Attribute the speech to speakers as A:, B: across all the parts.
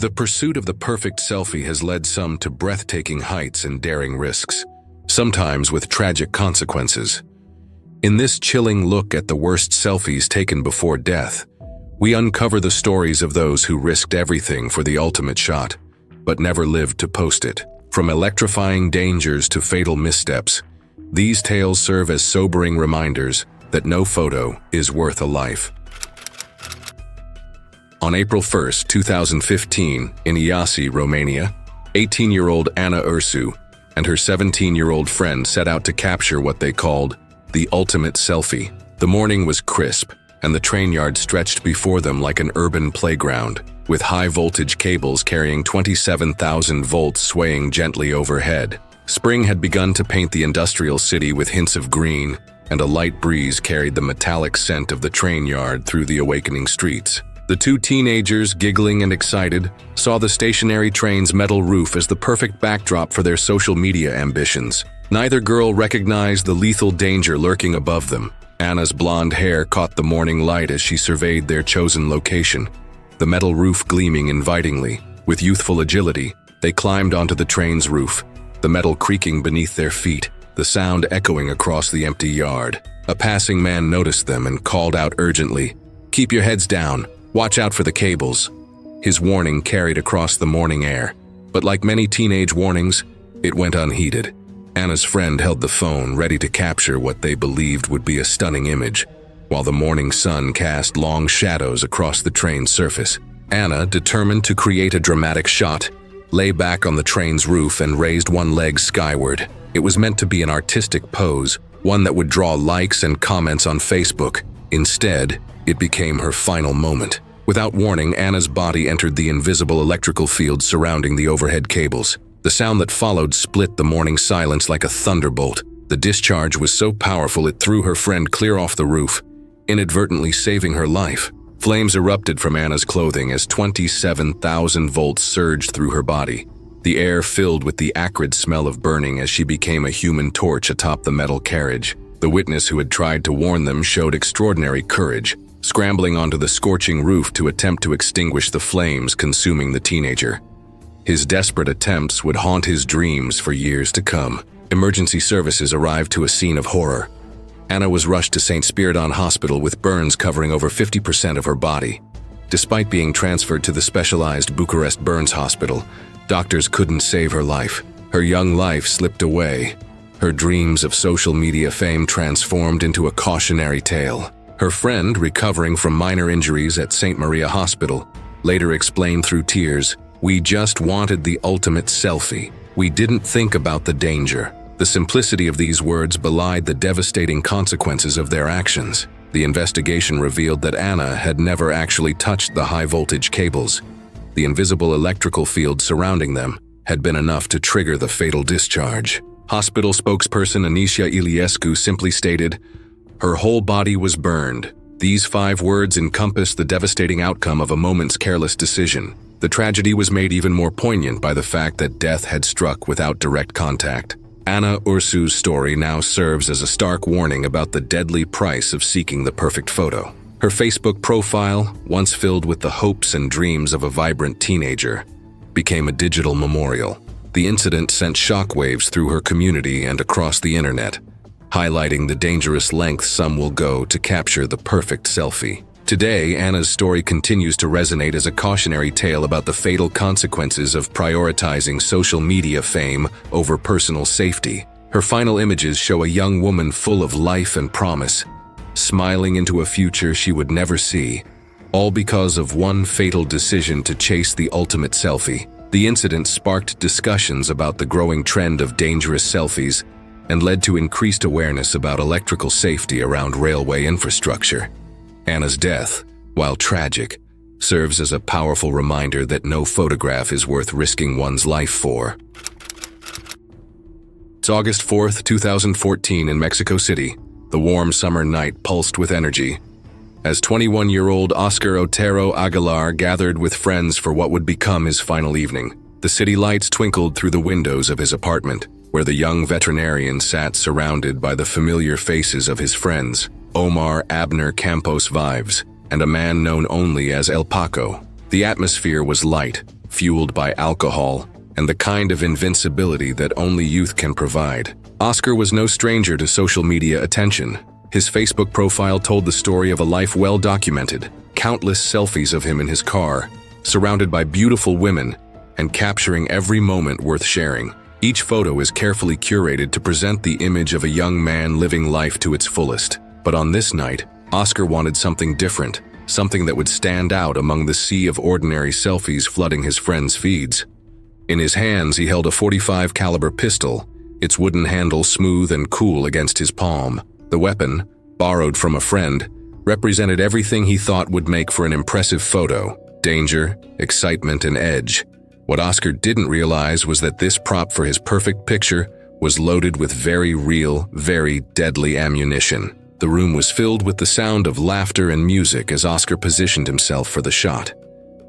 A: The pursuit of the perfect selfie has led some to breathtaking heights and daring risks, sometimes with tragic consequences. In this chilling look at the worst selfies taken before death, we uncover the stories of those who risked everything for the ultimate shot, but never lived to post it. From electrifying dangers to fatal missteps, these tales serve as sobering reminders that no photo is worth a life. On April 1, 2015, in Iasi, Romania, 18-year-old Ana Ursu and her 17-year-old friend set out to capture what they called the ultimate selfie. The morning was crisp, and the train yard stretched before them like an urban playground, with high-voltage cables carrying 27,000 volts swaying gently overhead. Spring had begun to paint the industrial city with hints of green, and a light breeze carried the metallic scent of the train yard through the awakening streets. The two teenagers, giggling and excited, saw the stationary train's metal roof as the perfect backdrop for their social media ambitions. Neither girl recognized the lethal danger lurking above them. Anna's blonde hair caught the morning light as she surveyed their chosen location, the metal roof gleaming invitingly. With youthful agility, they climbed onto the train's roof, the metal creaking beneath their feet, the sound echoing across the empty yard. A passing man noticed them and called out urgently, "Keep your heads down. Watch out for the cables." His warning carried across the morning air, but like many teenage warnings, it went unheeded. Anna's friend held the phone, ready to capture what they believed would be a stunning image, while the morning sun cast long shadows across the train's surface. Anna, determined to create a dramatic shot, lay back on the train's roof and raised one leg skyward. It was meant to be an artistic pose, one that would draw likes and comments on Facebook. Instead, it became her final moment. Without warning, Anna's body entered the invisible electrical field surrounding the overhead cables. The sound that followed split the morning silence like a thunderbolt. The discharge was so powerful it threw her friend clear off the roof, inadvertently saving her life. Flames erupted from Anna's clothing as 27,000 volts surged through her body. The air filled with the acrid smell of burning as she became a human torch atop the metal carriage. The witness who had tried to warn them showed extraordinary courage, scrambling onto the scorching roof to attempt to extinguish the flames consuming the teenager. His desperate attempts would haunt his dreams for years to come. Emergency services arrived to a scene of horror. Anna was rushed to St. Spiridon Hospital with burns covering over 50% of her body. Despite being transferred to the specialized Bucharest Burns Hospital, doctors couldn't save her life. Her young life slipped away. Her dreams of social media fame transformed into a cautionary tale. Her friend, recovering from minor injuries at St. Maria Hospital, later explained through tears, "We just wanted the ultimate selfie. We didn't think about the danger." The simplicity of these words belied the devastating consequences of their actions. The investigation revealed that Anna had never actually touched the high-voltage cables. The invisible electrical field surrounding them had been enough to trigger the fatal discharge. Hospital spokesperson Anicia Iliescu simply stated, "Her whole body was burned." These 5 words encompass the devastating outcome of a moment's careless decision. The tragedy was made even more poignant by the fact that death had struck without direct contact. Ana Ursu's story now serves as a stark warning about the deadly price of seeking the perfect photo. Her Facebook profile, once filled with the hopes and dreams of a vibrant teenager, became a digital memorial. The incident sent shockwaves through her community and across the internet, highlighting the dangerous lengths some will go to capture the perfect selfie. Today, Anna's story continues to resonate as a cautionary tale about the fatal consequences of prioritizing social media fame over personal safety. Her final images show a young woman full of life and promise, smiling into a future she would never see, all because of one fatal decision to chase the ultimate selfie. The incident sparked discussions about the growing trend of dangerous selfies and led to increased awareness about electrical safety around railway infrastructure. Anna's death, while tragic, serves as a powerful reminder that no photograph is worth risking one's life for. It's August 4th, 2014 in Mexico City. The warm summer night pulsed with energy, as 21-year-old Oscar Otero Aguilar gathered with friends for what would become his final evening. The city lights twinkled through the windows of his apartment, where the young veterinarian sat surrounded by the familiar faces of his friends, Omar Abner Campos Vives, and a man known only as El Paco. The atmosphere was light, fueled by alcohol and the kind of invincibility that only youth can provide. Oscar was no stranger to social media attention. His Facebook profile told the story of a life well documented, countless selfies of him in his car, surrounded by beautiful women, and capturing every moment worth sharing. Each photo is carefully curated to present the image of a young man living life to its fullest. But on this night, Oscar wanted something different, something that would stand out among the sea of ordinary selfies flooding his friends' feeds. In his hands, he held a .45 caliber pistol, its wooden handle smooth and cool against his palm. The weapon, borrowed from a friend, represented everything he thought would make for an impressive photo: danger, excitement, and edge. What Oscar didn't realize was that this prop for his perfect picture was loaded with very real, very deadly ammunition. The room was filled with the sound of laughter and music as Oscar positioned himself for the shot.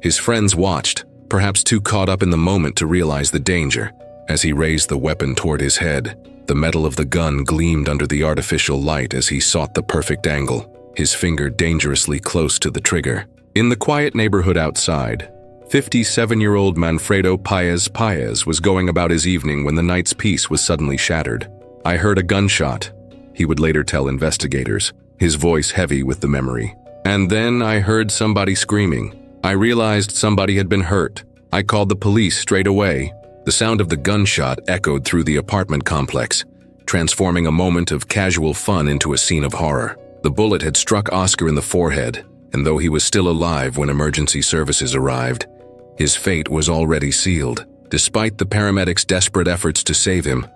A: His friends watched, perhaps too caught up in the moment to realize the danger. As he raised the weapon toward his head, the metal of the gun gleamed under the artificial light as he sought the perfect angle, his finger dangerously close to the trigger. In the quiet neighborhood outside, 57-year-old Manfredo Paez was going about his evening when the night's peace was suddenly shattered. "I heard a gunshot," he would later tell investigators, his voice heavy with the memory. "And then I heard somebody screaming. I realized somebody had been hurt. I called the police straight away." The sound of the gunshot echoed through the apartment complex, transforming a moment of casual fun into a scene of horror. The bullet had struck Oscar in the forehead, and though he was still alive when emergency services arrived, his fate was already sealed. Despite the paramedics' desperate efforts to save him,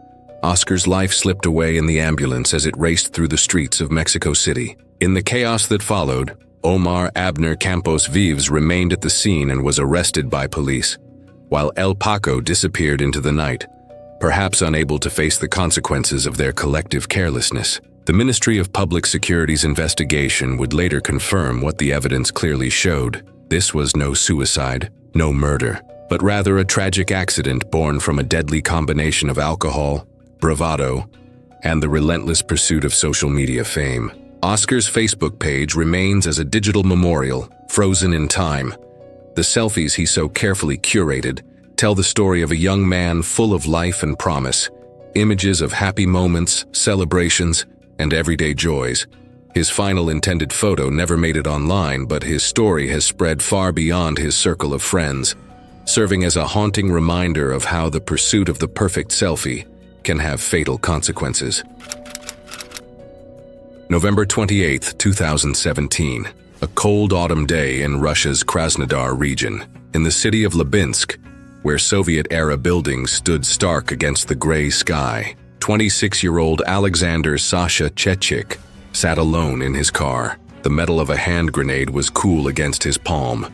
A: Oscar's life slipped away in the ambulance as it raced through the streets of Mexico City. In the chaos that followed, Omar Abner Campos Vives remained at the scene and was arrested by police, while El Paco disappeared into the night, perhaps unable to face the consequences of their collective carelessness. The Ministry of Public Security's investigation would later confirm what the evidence clearly showed. This was no suicide, no murder, but rather a tragic accident born from a deadly combination of alcohol, bravado, and the relentless pursuit of social media fame. Oscar's Facebook page remains as a digital memorial, frozen in time. The selfies he so carefully curated tell the story of a young man full of life and promise, images of happy moments, celebrations, and everyday joys. His final intended photo never made it online, but his story has spread far beyond his circle of friends, serving as a haunting reminder of how the pursuit of the perfect selfie can have fatal consequences. November 28, 2017. A cold autumn day in Russia's Krasnodar region, in the city of Lubinsk, where Soviet-era buildings stood stark against the gray sky. 26-year-old Alexander Sasha Chechik sat alone in his car. The metal of a hand grenade was cool against his palm,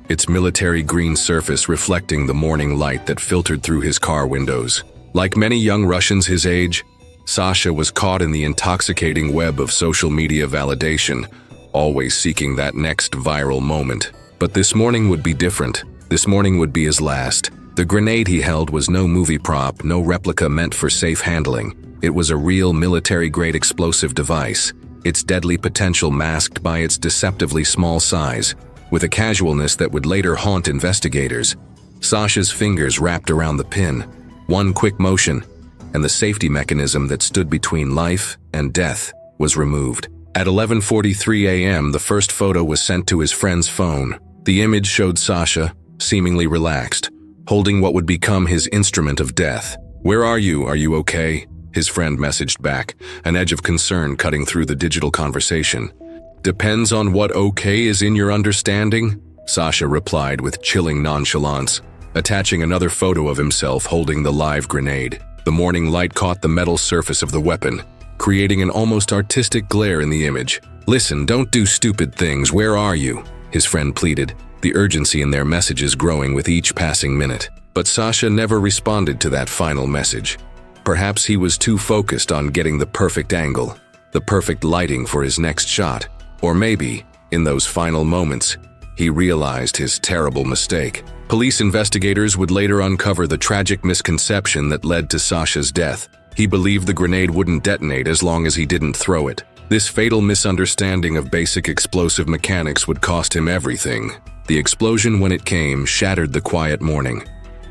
A: its military green surface reflecting the morning light that filtered through his car windows. Like many young Russians his age, Sasha was caught in the intoxicating web of social media validation, always seeking that next viral moment. But this morning would be different. This morning would be his last. The grenade he held was no movie prop, no replica meant for safe handling. It was a real military-grade explosive device, its deadly potential masked by its deceptively small size. With a casualness that would later haunt investigators, Sasha's fingers wrapped around the pin. One quick motion, and the safety mechanism that stood between life and death was removed. At 11:43 a.m., the first photo was sent to his friend's phone. The image showed Sasha, seemingly relaxed, holding what would become his instrument of death. "Where are you? Are you okay?" his friend messaged back, an edge of concern cutting through the digital conversation. "Depends on what okay is in your understanding," Sasha replied with chilling nonchalance, attaching another photo of himself holding the live grenade. The morning light caught the metal surface of the weapon, creating an almost artistic glare in the image. "Listen, don't do stupid things. Where are you?" his friend pleaded, the urgency in their messages growing with each passing minute. But Sasha never responded to that final message. Perhaps he was too focused on getting the perfect angle, the perfect lighting for his next shot. Or maybe, in those final moments, he realized his terrible mistake. Police investigators would later uncover the tragic misconception that led to Sasha's death. He believed the grenade wouldn't detonate as long as he didn't throw it. This fatal misunderstanding of basic explosive mechanics would cost him everything. The explosion, when it came, shattered the quiet morning.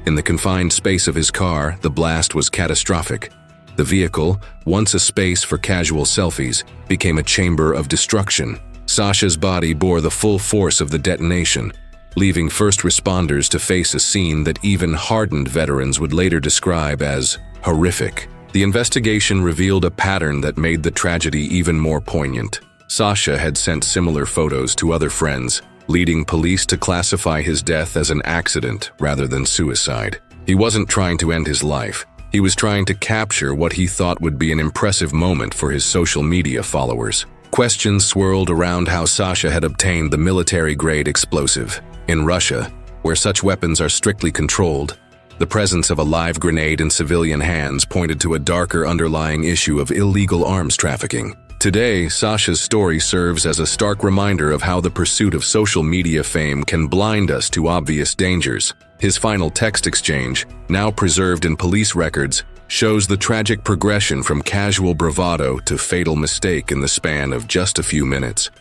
A: In the confined space of his car, the blast was catastrophic. The vehicle, once a space for casual selfies, became a chamber of destruction. Sasha's body bore the full force of the detonation, leaving first responders to face a scene that even hardened veterans would later describe as horrific. The investigation revealed a pattern that made the tragedy even more poignant. Sasha had sent similar photos to other friends, leading police to classify his death as an accident rather than suicide. He wasn't trying to end his life. He was trying to capture what he thought would be an impressive moment for his social media followers. Questions swirled around how Sasha had obtained the military-grade explosive. In Russia, where such weapons are strictly controlled, the presence of a live grenade in civilian hands pointed to a darker underlying issue of illegal arms trafficking. Today, Sasha's story serves as a stark reminder of how the pursuit of social media fame can blind us to obvious dangers. His final text exchange, now preserved in police records, shows the tragic progression from casual bravado to fatal mistake in the span of just a few minutes.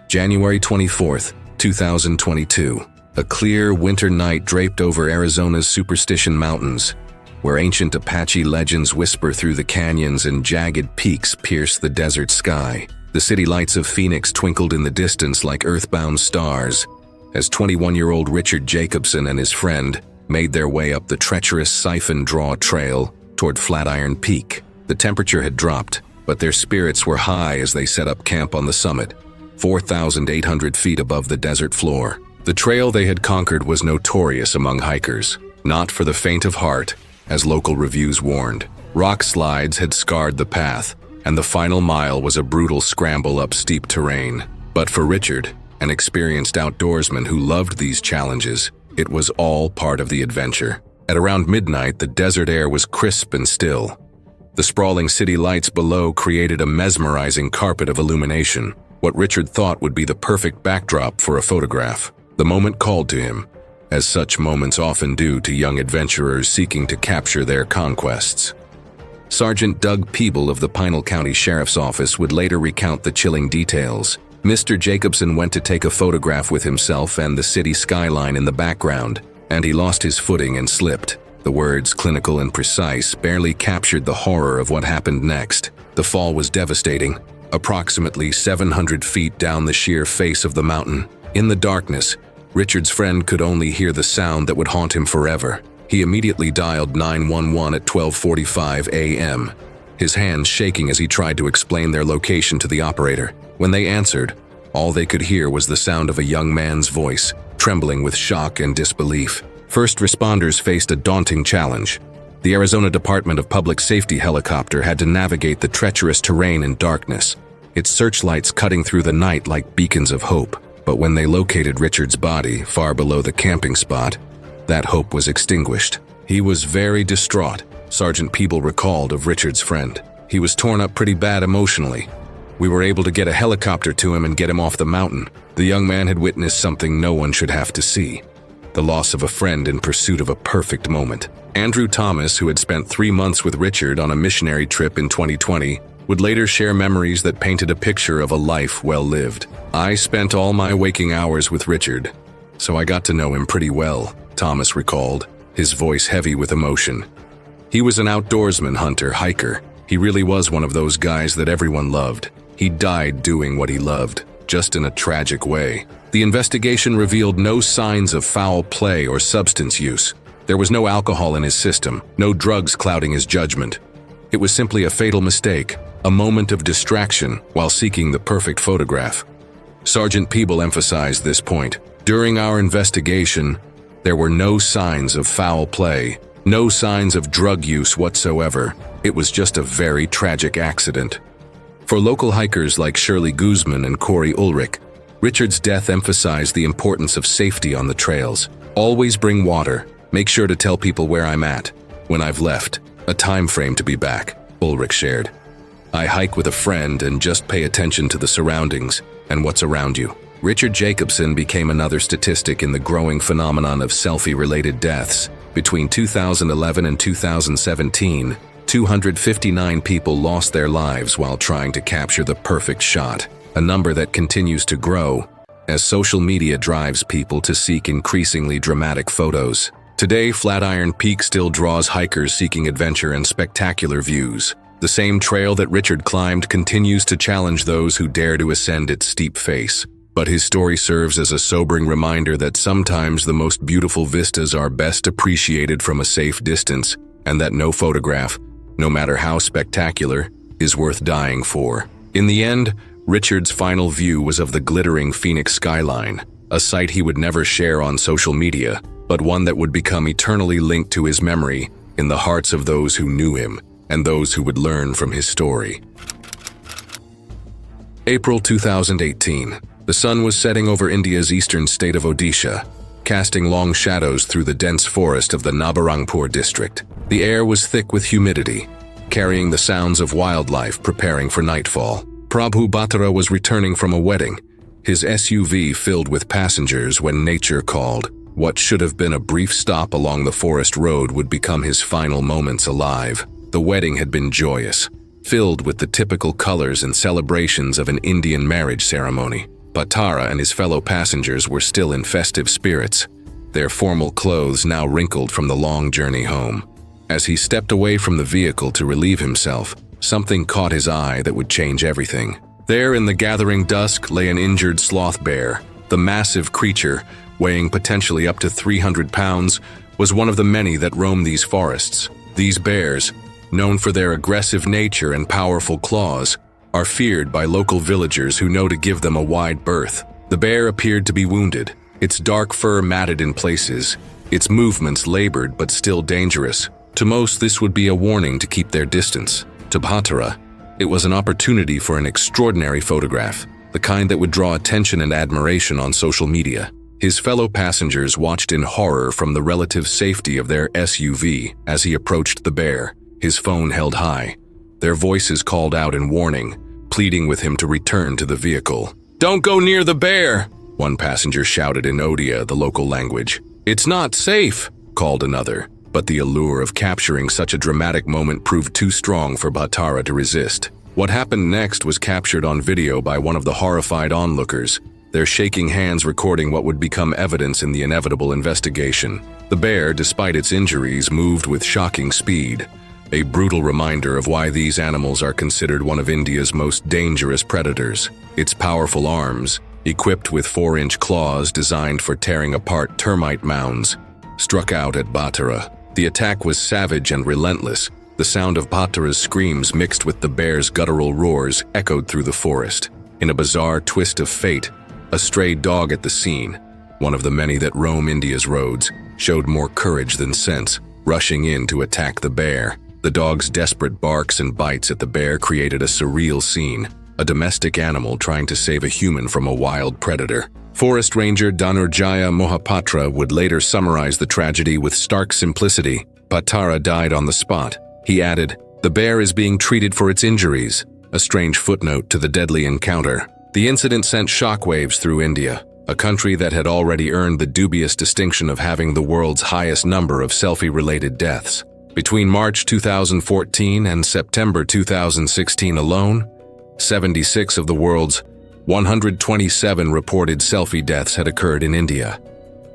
A: January 24th, 2022. A clear winter night draped over Arizona's Superstition Mountains, where ancient Apache legends whisper through the canyons and jagged peaks pierce the desert sky. The city lights of Phoenix twinkled in the distance like earthbound stars, as 21-year-old Richard Jacobson and his friend made their way up the treacherous Siphon Draw Trail toward Flatiron Peak. The temperature had dropped, but their spirits were high as they set up camp on the summit, 4,800 feet above the desert floor. The trail they had conquered was notorious among hikers, not for the faint of heart, as local reviews warned. Rock slides had scarred the path, and the final mile was a brutal scramble up steep terrain. But for Richard, an experienced outdoorsman who loved these challenges, it was all part of the adventure. At around midnight, the desert air was crisp and still. The sprawling city lights below created a mesmerizing carpet of illumination, what Richard thought would be the perfect backdrop for a photograph. The moment called to him, as such moments often do to young adventurers seeking to capture their conquests. Sergeant Doug Peeble of the Pinal County Sheriff's Office would later recount the chilling details. Mr. Jacobson went to take a photograph with himself and the city skyline in the background, and he lost his footing and slipped. The words, clinical and precise, barely captured the horror of what happened next. The fall was devastating, approximately 700 feet down the sheer face of the mountain. In the darkness, Richard's friend could only hear the sound that would haunt him forever. He immediately dialed 911 at 12:45 a.m., his hands shaking as he tried to explain their location to the operator. When they answered, all they could hear was the sound of a young man's voice, trembling with shock and disbelief. First responders faced a daunting challenge. The Arizona Department of Public Safety helicopter had to navigate the treacherous terrain in darkness, its searchlights cutting through the night like beacons of hope. But when they located Richard's body far below the camping spot, that hope was extinguished. He was very distraught, Sergeant Peeble recalled of Richard's friend. He was torn up pretty bad emotionally. We were able to get a helicopter to him and get him off the mountain. The young man had witnessed something no one should have to see: the loss of a friend in pursuit of a perfect moment. Andrew Thomas, who had spent 3 months with Richard on a missionary trip in 2020, would later share memories that painted a picture of a life well lived. I spent all my waking hours with Richard, so I got to know him pretty well, Thomas recalled, his voice heavy with emotion. He was an outdoorsman, hunter, hiker. He really was one of those guys that everyone loved. He died doing what he loved, just in a tragic way. The investigation revealed no signs of foul play or substance use. There was no alcohol in his system, no drugs clouding his judgment. It was simply a fatal mistake, a moment of distraction while seeking the perfect photograph. Sergeant Peeble emphasized this point. During our investigation, there were no signs of foul play, no signs of drug use whatsoever. It was just a very tragic accident. For local hikers like Shirley Guzman and Corey Ulrich, Richard's death emphasized the importance of safety on the trails. Always bring water. Make sure to tell people where I'm at, when I've left, a time frame to be back, Ulrich shared. I hike with a friend and just pay attention to the surroundings and what's around you. Richard Jacobson became another statistic in the growing phenomenon of selfie-related deaths. Between 2011 and 2017, 259 people lost their lives while trying to capture the perfect shot, a number that continues to grow as social media drives people to seek increasingly dramatic photos. Today, Flatiron Peak still draws hikers seeking adventure and spectacular views. The same trail that Richard climbed continues to challenge those who dare to ascend its steep face. But his story serves as a sobering reminder that sometimes the most beautiful vistas are best appreciated from a safe distance, and that no photograph, no matter how spectacular, is worth dying for. In the end, Richard's final view was of the glittering Phoenix skyline, a sight he would never share on social media, but one that would become eternally linked to his memory in the hearts of those who knew him and those who would learn from his story. April 2018. The sun was setting over India's eastern state of Odisha, casting long shadows through the dense forest of the Nabarangpur district. The air was thick with humidity, carrying the sounds of wildlife preparing for nightfall. Prabhu Bhattara was returning from a wedding, his SUV filled with passengers when nature called. What should have been a brief stop along the forest road would become his final moments alive. The wedding had been joyous, filled with the typical colors and celebrations of an Indian marriage ceremony. Bhattara and his fellow passengers were still in festive spirits, their formal clothes now wrinkled from the long journey home. As he stepped away from the vehicle to relieve himself, something caught his eye that would change everything. There in the gathering dusk lay an injured sloth bear. The massive creature, weighing potentially up to 300 pounds, was one of the many that roam these forests. These bears, known for their aggressive nature and powerful claws, are feared by local villagers who know to give them a wide berth. The bear appeared to be wounded, its dark fur matted in places, its movements labored but still dangerous. To most, this would be a warning to keep their distance. To Bhattara, it was an opportunity for an extraordinary photograph, the kind that would draw attention and admiration on social media. His fellow passengers watched in horror from the relative safety of their SUV as he approached the bear, his phone held high. Their voices called out in warning, pleading with him to return to the vehicle. "Don't go near the bear!" one passenger shouted in Odia, the local language. "It's not safe," called another. But the allure of capturing such a dramatic moment proved too strong for Bhattara to resist. What happened next was captured on video by one of the horrified onlookers, their shaking hands recording what would become evidence in the inevitable investigation. The bear, despite its injuries, moved with shocking speed, a brutal reminder of why these animals are considered one of India's most dangerous predators. Its powerful arms, equipped with 4-inch claws designed for tearing apart termite mounds, struck out at Bhattara. The attack was savage and relentless. The sound of Bhattara's screams mixed with the bear's guttural roars echoed through the forest. In a bizarre twist of fate, a stray dog at the scene, one of the many that roam India's roads, showed more courage than sense, rushing in to attack the bear. The dog's desperate barks and bites at the bear created a surreal scene, a domestic animal trying to save a human from a wild predator. Forest Ranger Dhanurjaya Mohapatra would later summarize the tragedy with stark simplicity. Bhattara died on the spot. He added, "The bear is being treated for its injuries," a strange footnote to the deadly encounter. The incident sent shockwaves through India, a country that had already earned the dubious distinction of having the world's highest number of selfie-related deaths. Between March 2014 and September 2016 alone, 76 of the world's 127 reported selfie deaths had occurred in India.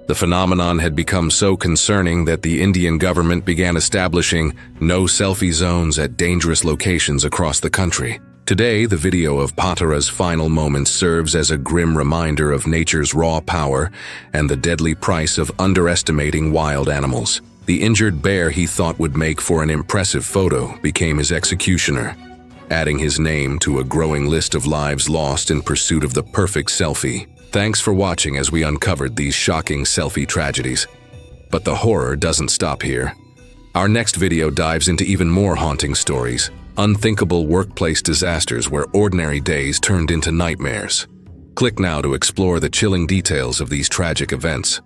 A: The phenomenon had become so concerning that the Indian government began establishing no selfie zones at dangerous locations across the country. Today, the video of Bhattara's final moments serves as a grim reminder of nature's raw power and the deadly price of underestimating wild animals. The injured bear he thought would make for an impressive photo became his executioner, adding his name to a growing list of lives lost in pursuit of the perfect selfie. Thanks for watching as we uncovered these shocking selfie tragedies. But the horror doesn't stop here. Our next video dives into even more haunting stories, unthinkable workplace disasters where ordinary days turned into nightmares. Click now to explore the chilling details of these tragic events.